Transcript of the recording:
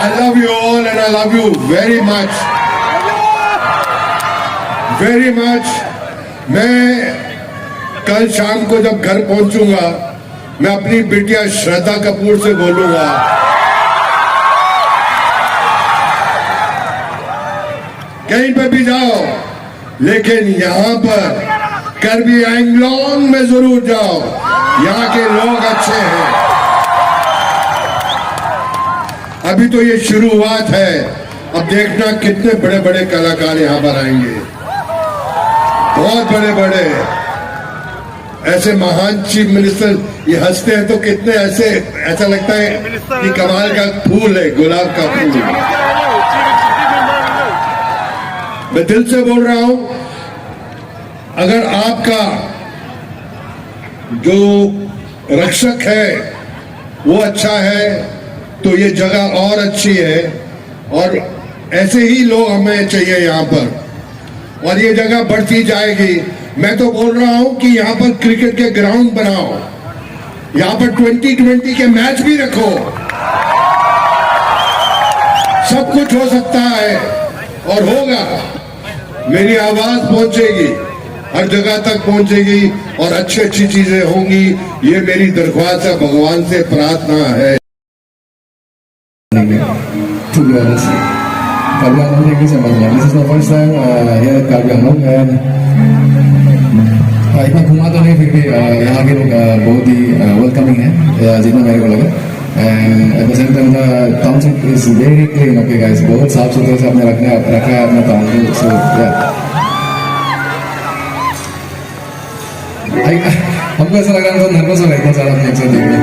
I love you all and I love you very much. Very much. मैं कल शाम को जब घर पहुंचूंगा मैं अपनी बिटिया श्रद्धा कपूर से बोलूंगा कहीं पे भी जाओ लेकिन यहां पर करबी एंगलोंग में जरूर जाओ, यहां के लोग अच्छे हैं। अभी तो ये शुरुआत है, अब देखना कितने बड़े बड़े कलाकार यहां पर आएंगे, बहुत बड़े बड़े ऐसे महान चीफ मिनिस्टर। ये हंसते हैं तो कितने ऐसा लगता है कि कमाल का फूल है, गुलाब का फूल। मैं दिल से बोल रहा हूं, अगर आपका जो रक्षक है वो अच्छा है तो ये जगह और अच्छी है, और ऐसे ही लोग हमें चाहिए यहां पर, और ये जगह बढ़ती जाएगी। मैं तो बोल रहा हूं कि यहां पर क्रिकेट के ग्राउंड बनाओ, यहां पर 2020 के मैच भी रखो, सब कुछ हो सकता है और होगा। मेरी आवाज पहुंचेगी, हर जगह तक पहुंचेगी और अच्छी अच्छी चीजें होंगी। ये मेरी दरख्वास्त है, भगवान से प्रार्थना है। Kalbi Hanum, thank you so much. This is my first time here at Kalbi Hanum, and इतना घुमा तो नहीं, फिर भी यहाँ के लोग बहुत ही वेलकमिंग है जितना मेरे को लगा। And at the same time the township is very clean. Okay guys, बहुत साफ सुथरे से आपने रखा है अपना टाउनशिप। सो हमको ऐसा लग रहा है, तो नर्वस हो रहा है इतना सारा अपने एक साथ देखने।